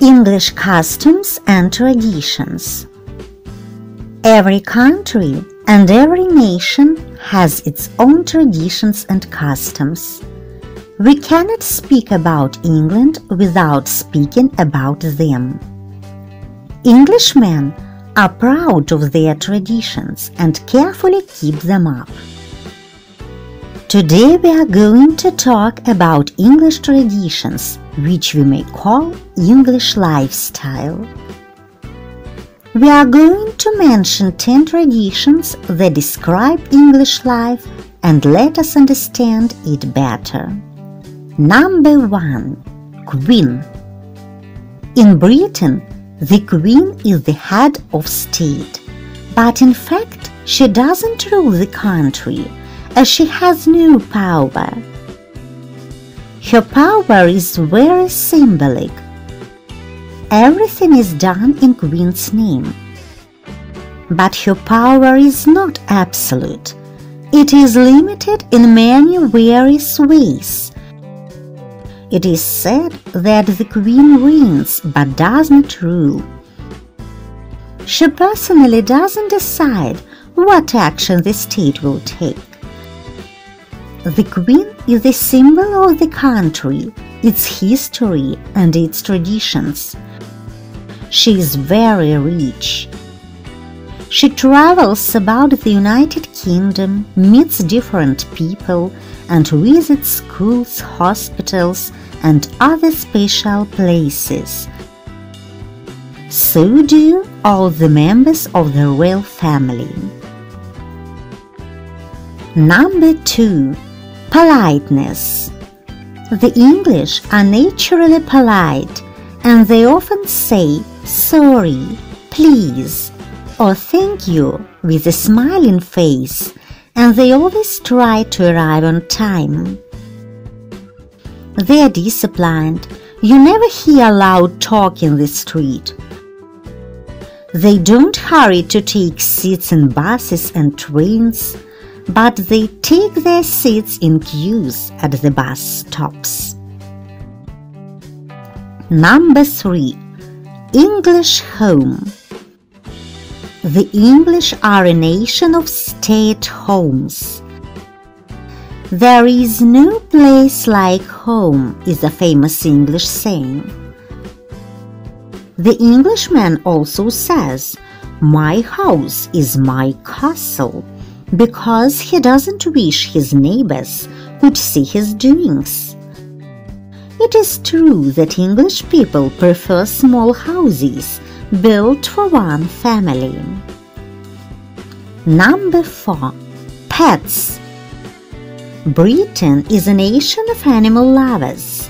English customs and traditions. Every country and every nation has its own traditions and customs. We cannot speak about England without speaking about them. Englishmen are proud of their traditions and carefully keep them up. Today we are going to talk about English traditions, which we may call English lifestyle. We are going to mention 10 traditions that describe English life and let us understand it better. Number 1. Queen. In Britain, the Queen is the head of state, but in fact she doesn't rule the country, as she has no power. Her power is very symbolic. Everything is done in Queen's name. But her power is not absolute. It is limited in many various ways. It is said that the Queen reigns but does not rule. She personally doesn't decide what action the state will take. The Queen is the symbol of the country, its history and its traditions. She is very rich. She travels about the United Kingdom, meets different people, and visits schools, hospitals, and other special places. So do all the members of the royal family. Number 2. Politeness. The English are naturally polite, and they often say sorry, please, or thank you with a smiling face, and they always try to arrive on time. They are disciplined. You never hear loud talk in the street. They don't hurry to take seats in buses and trains, but they take their seats in queues at the bus stops. Number 3. English home. The English are a nation of stay-at-homes. There is no place like home is a famous English saying. The Englishman also says, "My house is my castle," because he doesn't wish his neighbors could see his doings. It is true that English people prefer small houses built for one family. Number 4. Pets. Britain is a nation of animal lovers.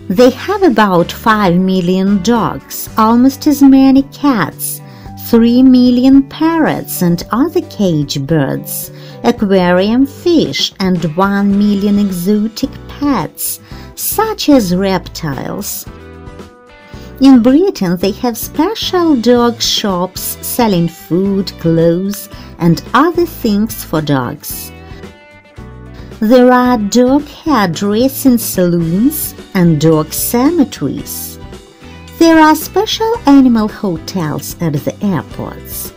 They have about 5 million dogs, almost as many cats, 3 million parrots and other cage birds, aquarium fish, and 1 million exotic pets, such as reptiles. In Britain, they have special dog shops selling food, clothes, and other things for dogs. There are dog hairdressing salons and dog cemeteries. There are special animal hotels at the airports.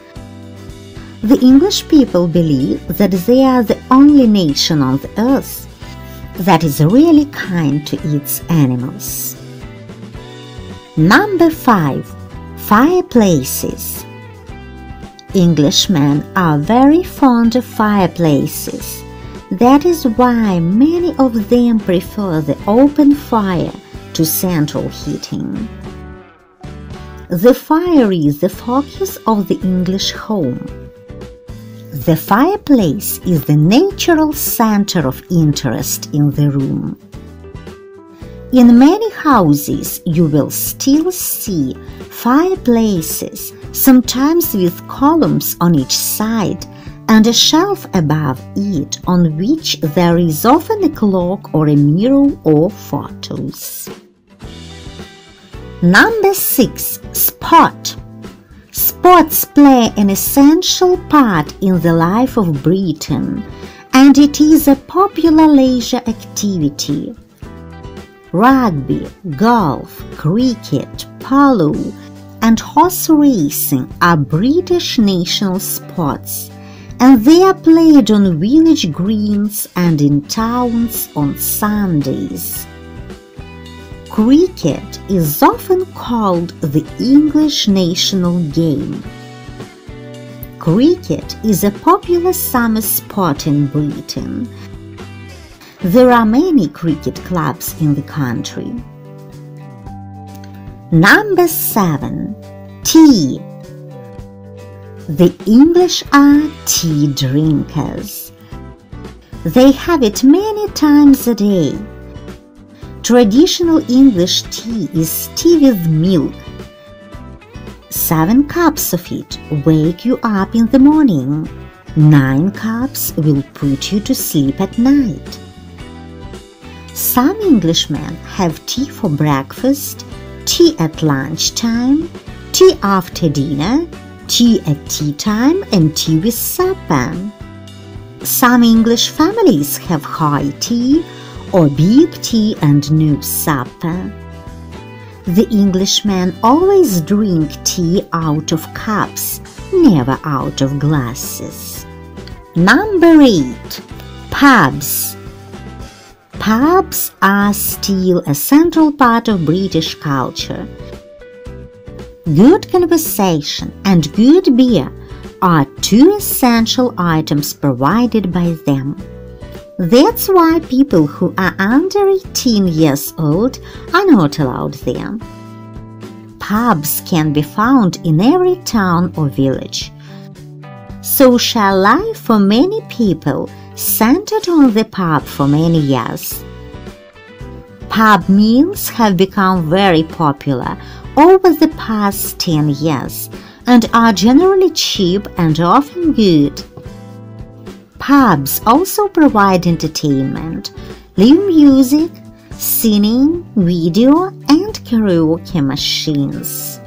The English people believe that they are the only nation on the earth that is really kind to its animals. Number 5. Fireplaces. Englishmen are very fond of fireplaces. That is why many of them prefer the open fire to central heating. The fire is the focus of the English home. The fireplace is the natural center of interest in the room. In many houses you will still see fireplaces, sometimes with columns on each side and a shelf above it on which there is often a clock or a mirror or photos. Number 6. Sport. Sports play an essential part in the life of Britain, and it is a popular leisure activity. rugby, golf, cricket, polo, and horse racing are British national sports, and they are played on village greens and in towns on Sundays. Cricket is often called the English national game. Cricket is a popular summer sport in Britain. There are many cricket clubs in the country. Number 7. Tea. The English are tea drinkers. They have it many times a day. Traditional English tea is tea with milk. 7 cups of it wake you up in the morning. 9 cups will put you to sleep at night. Some Englishmen have tea for breakfast, tea at lunchtime, tea after dinner, tea at tea time, and tea with supper. Some English families have high tea or big tea and no supper. The Englishmen always drink tea out of cups, never out of glasses. Number 8. Pubs. Pubs are still a central part of British culture. Good conversation and good beer are 2 essential items provided by them. That's why people who are under 18 years old are not allowed there. Pubs can be found in every town or village. Social life for many people centered on the pub for many years. Pub meals have become very popular over the past 10 years and are generally cheap and often good. Pubs also provide entertainment, live music, singing, video, and karaoke machines.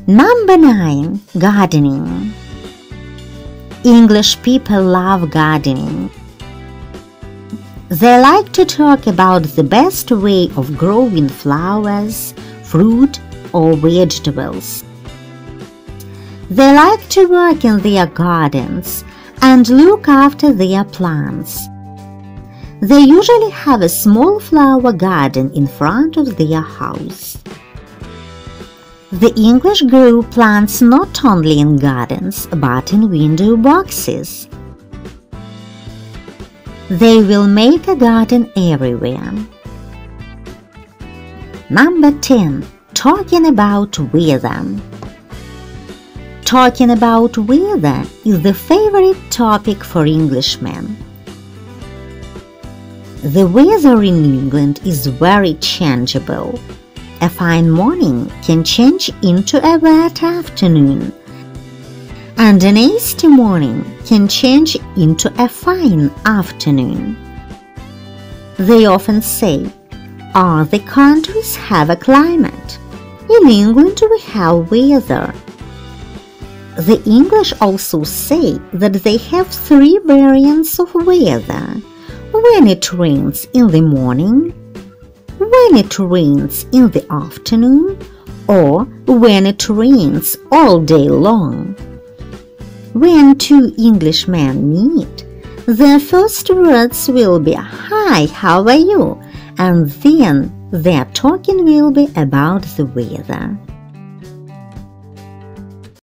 Number 9. Gardening. English people love gardening. They like to talk about the best way of growing flowers, fruit, or vegetables. They like to work in their gardens and look after their plants. They usually have a small flower garden in front of their house. The English grow plants not only in gardens but in window boxes. They will make a garden everywhere. Number 10. Talking about weather. Talking about weather is the favorite topic for Englishmen. The weather in England is very changeable. A fine morning can change into a wet afternoon, and an hasty morning can change into a fine afternoon. They often say, all the countries have a climate. In England we have weather. The English also say that they have 3 variants of weather: when it rains in the morning, when it rains in the afternoon, or when it rains all day long. When 2 Englishmen meet, their first words will be "Hi, how are you?" and then their talking will be about the weather.